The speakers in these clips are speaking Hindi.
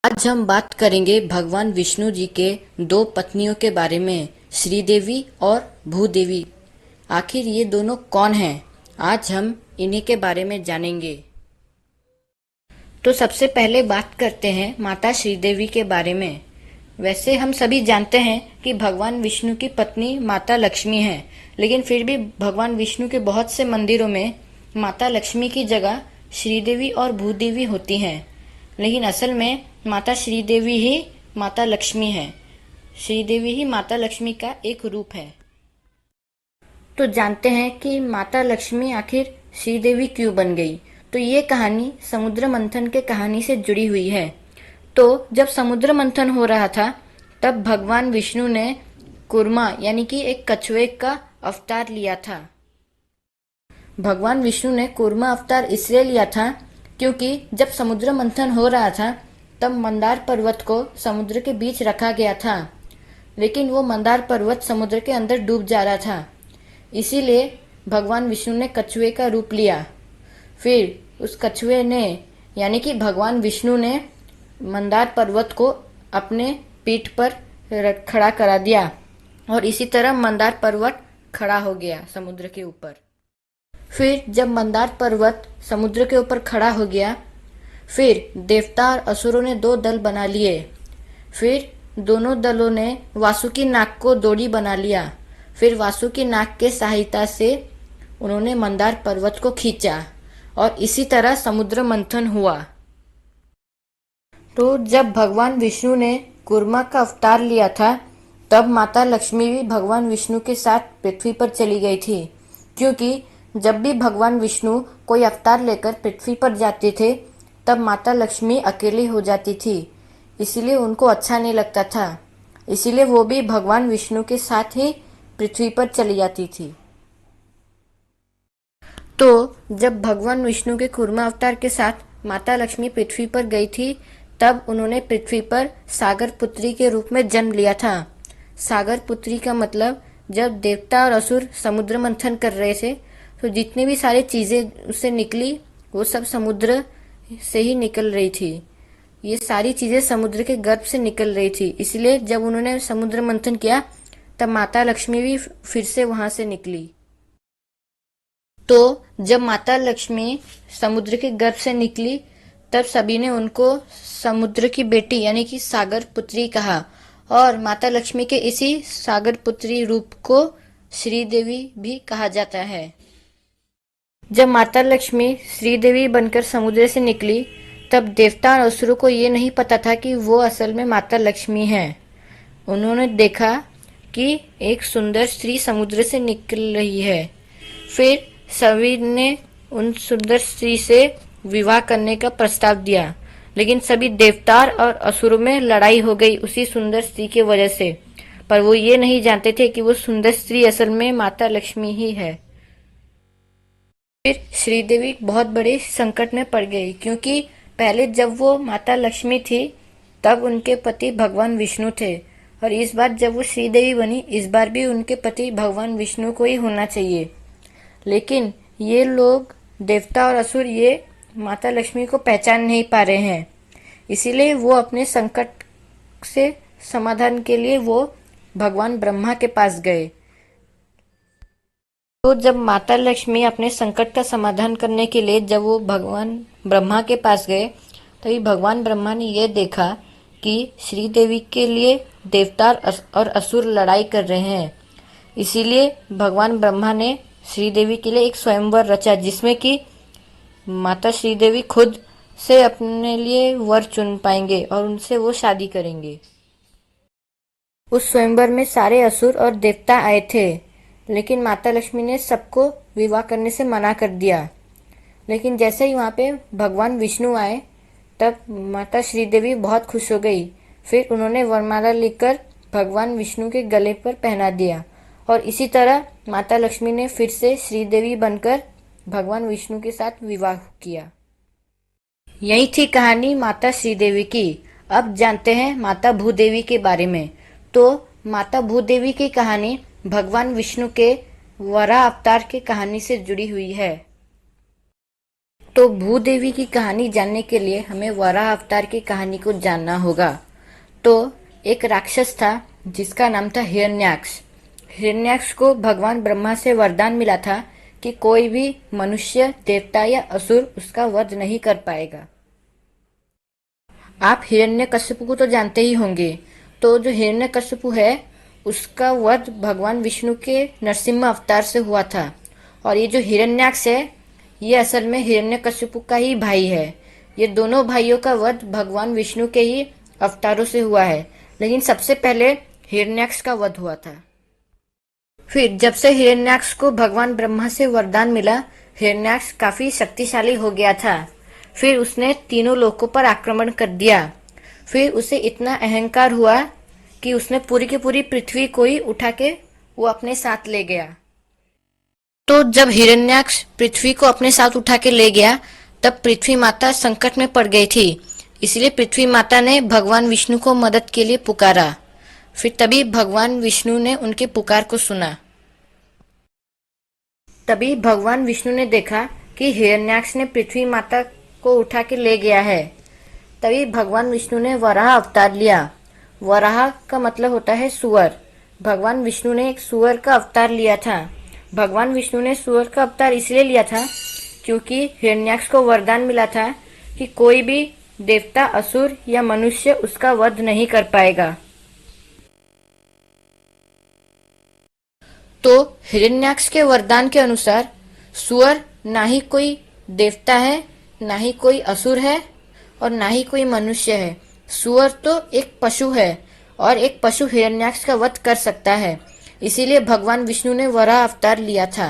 आज हम बात करेंगे भगवान विष्णु जी के दो पत्नियों के बारे में, श्रीदेवी और भूदेवी। आखिर ये दोनों कौन हैं? आज हम इन्हीं के बारे में जानेंगे। तो सबसे पहले बात करते हैं माता श्रीदेवी के बारे में। वैसे हम सभी जानते हैं कि भगवान विष्णु की पत्नी माता लक्ष्मी है, लेकिन फिर भी भगवान विष्णु के बहुत से मंदिरों में माता लक्ष्मी की जगह श्रीदेवी और भूदेवी होती हैं। लेकिन असल में माता श्रीदेवी ही माता लक्ष्मी है। श्रीदेवी ही माता लक्ष्मी का एक रूप है। तो जानते हैं कि माता लक्ष्मी आखिर श्रीदेवी क्यों बन गई। तो ये कहानी समुद्र मंथन के कहानी से जुड़ी हुई है। तो जब समुद्र मंथन हो रहा था, तब भगवान विष्णु ने कूर्मा यानी कि एक कछुए का अवतार लिया था। भगवान विष्णु ने कूर्मा अवतार इसलिए लिया था क्योंकि जब समुद्र मंथन हो रहा था, तब मंदार पर्वत को समुद्र के बीच रखा गया था, लेकिन वो मंदार पर्वत समुद्र के अंदर डूब जा रहा था। इसीलिए भगवान विष्णु ने कछुए का रूप लिया। फिर उस कछुए ने यानी कि भगवान विष्णु ने मंदार पर्वत को अपने पीठ पर खड़ा करा दिया और इसी तरह मंदार पर्वत खड़ा हो गया समुद्र के ऊपर। फिर जब मंदार पर्वत समुद्र के ऊपर खड़ा हो गया, फिर देवता और असुरों ने दो दल बना लिए। फिर दोनों दलों ने वासुकी नाग को दोड़ी बना लिया। फिर वासुकी नाग के सहायता से उन्होंने मंदार पर्वत को खींचा और इसी तरह समुद्र मंथन हुआ। तो जब भगवान विष्णु ने कूर्मा का अवतार लिया था, तब माता लक्ष्मी भी भगवान विष्णु के साथ पृथ्वी पर चली गई थी, क्योंकि जब भी भगवान विष्णु कोई अवतार लेकर पृथ्वी पर जाते थे, तब माता लक्ष्मी अकेली हो जाती थी। इसीलिए उनको अच्छा नहीं लगता था। इसीलिए वो भी भगवान विष्णु के साथ ही पृथ्वी पर चली जाती थी। तो जब भगवान विष्णु के कूर्मा अवतार के साथ माता लक्ष्मी पृथ्वी पर गई थी, तब उन्होंने पृथ्वी पर सागर पुत्री के रूप में जन्म लिया था। सागर पुत्री का मतलब, जब देवता और असुर समुद्र मंथन कर रहे थे, तो जितनी भी सारी चीजें उससे निकली, वो सब समुद्र से ही निकल रही थी। ये सारी चीजें समुद्र के गर्भ से निकल रही थी। इसलिए जब उन्होंने समुद्र मंथन किया, तब माता लक्ष्मी भी फिर से वहां से निकली। तो जब माता लक्ष्मी समुद्र के गर्भ से निकली, तब सभी ने उनको समुद्र की बेटी यानी कि सागर पुत्री कहा, और माता लक्ष्मी के इसी सागर पुत्री रूप को श्रीदेवी भी कहा जाता है। जब माता लक्ष्मी श्रीदेवी बनकर समुद्र से निकली, तब देवता और असुरों को ये नहीं पता था कि वो असल में माता लक्ष्मी हैं। उन्होंने देखा कि एक सुंदर स्त्री समुद्र से निकल रही है। फिर सभी ने उन सुंदर स्त्री से विवाह करने का प्रस्ताव दिया, लेकिन सभी देवता और असुरों में लड़ाई हो गई उसी सुंदर स्त्री की वजह से। पर वो ये नहीं जानते थे कि वो सुंदर स्त्री असल में माता लक्ष्मी ही है। फिर श्रीदेवी बहुत बड़े संकट में पड़ गई, क्योंकि पहले जब वो माता लक्ष्मी थी, तब उनके पति भगवान विष्णु थे, और इस बार जब वो श्रीदेवी बनी, इस बार भी उनके पति भगवान विष्णु को ही होना चाहिए। लेकिन ये लोग देवता और असुर ये माता लक्ष्मी को पहचान नहीं पा रहे हैं। इसीलिए वो अपने संकट से समाधान के लिए वो भगवान ब्रह्मा के पास गए। तो जब माता लक्ष्मी अपने संकट का समाधान करने के लिए जब वो भगवान ब्रह्मा के पास गए, तभी भगवान ब्रह्मा ने यह देखा कि श्रीदेवी के लिए देवता और असुर लड़ाई कर रहे हैं। इसीलिए भगवान ब्रह्मा ने श्रीदेवी के लिए एक स्वयंवर रचा, जिसमें कि माता श्रीदेवी खुद से अपने लिए वर चुन पाएंगे और उनसे वो शादी करेंगे। उस स्वयंवर में सारे असुर और देवता आए थे, लेकिन माता लक्ष्मी ने सबको विवाह करने से मना कर दिया। लेकिन जैसे ही वहाँ पे भगवान विष्णु आए, तब माता श्रीदेवी बहुत खुश हो गई। फिर उन्होंने वरमाला लेकर भगवान विष्णु के गले पर पहना दिया, और इसी तरह माता लक्ष्मी ने फिर से श्रीदेवी बनकर भगवान विष्णु के साथ विवाह किया। यही थी कहानी माता श्रीदेवी की। अब जानते हैं माता भूदेवी के बारे में। तो माता भूदेवी की कहानी भगवान विष्णु के वराह अवतार की कहानी से जुड़ी हुई है। तो भूदेवी की कहानी जानने के लिए हमें वराह अवतार की कहानी को जानना होगा। तो एक राक्षस था जिसका नाम था हिरण्याक्ष। हिरण्याक्ष को भगवान ब्रह्मा से वरदान मिला था कि कोई भी मनुष्य, देवता या असुर उसका वध नहीं कर पाएगा। आप हिरण्यकश्यप को तो जानते ही होंगे। तो जो हिरण्यकश्यप है उसका वध भगवान विष्णु के नरसिम्हा अवतार से हुआ था। और ये जो हिरण्याक्ष है ये असल में हिरण्यकश्यप का ही भाई है। ये दोनों भाइयों का वध भगवान विष्णु के ही अवतारों से हुआ है, लेकिन सबसे पहले हिरण्याक्ष का वध हुआ था। फिर जब से हिरण्याक्ष को भगवान ब्रह्मा से वरदान मिला, हिरण्याक्ष काफी शक्तिशाली हो गया था। फिर उसने तीनों लोकों पर आक्रमण कर दिया। फिर उसे इतना अहंकार हुआ कि उसने पूरी की पूरी पृथ्वी को ही उठा के वो अपने साथ ले गया। तो जब हिरण्याक्ष पृथ्वी को अपने साथ उठा के ले गया तब पृथ्वी माता संकट में पड़ गई थी। इसलिए पृथ्वी माता ने भगवान विष्णु को मदद के लिए पुकारा। फिर तभी भगवान विष्णु ने उनके पुकार को सुना। तभी भगवान विष्णु ने देखा कि हिरण्याक्ष ने पृथ्वी माता को उठा के ले गया है। तभी भगवान विष्णु ने वराह अवतार लिया। वराह का मतलब होता है सुअर। भगवान विष्णु ने एक सुअर का अवतार लिया था। भगवान विष्णु ने सुअर का अवतार इसलिए लिया था क्योंकि हिरण्याक्ष को वरदान मिला था कि कोई भी देवता, असुर या मनुष्य उसका वध नहीं कर पाएगा। तो हिरण्याक्ष के वरदान के अनुसार सुअर ना ही कोई देवता है, ना ही कोई असुर है और ना ही कोई मनुष्य है। सुअर तो एक पशु है और एक पशु हिरण्याक्ष का वध कर सकता है। इसीलिए भगवान विष्णु ने वराह अवतार लिया था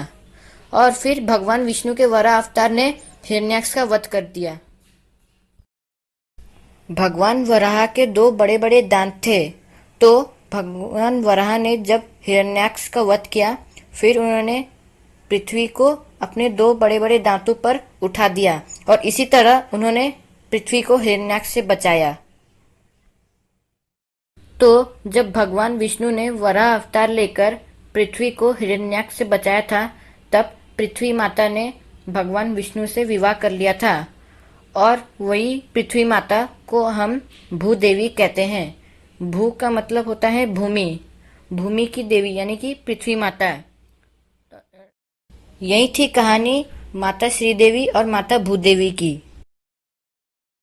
और फिर भगवान विष्णु के वराह अवतार ने हिरण्याक्ष का वध कर दिया। भगवान वराह के दो बड़े बड़े दांत थे। तो भगवान वराह ने जब हिरण्याक्ष का वध किया फिर उन्होंने पृथ्वी को अपने दो बड़े बड़े दांतों पर उठा दिया और इसी तरह उन्होंने पृथ्वी को हिरण्याक्ष से बचाया। तो जब भगवान विष्णु ने वराह अवतार लेकर पृथ्वी को हिरण्याक्ष से बचाया था तब पृथ्वी माता ने भगवान विष्णु से विवाह कर लिया था और वही पृथ्वी माता को हम भूदेवी कहते हैं। भू का मतलब होता है भूमि, भूमि की देवी यानी कि पृथ्वी माता। यही थी कहानी माता श्रीदेवी और माता भूदेवी की।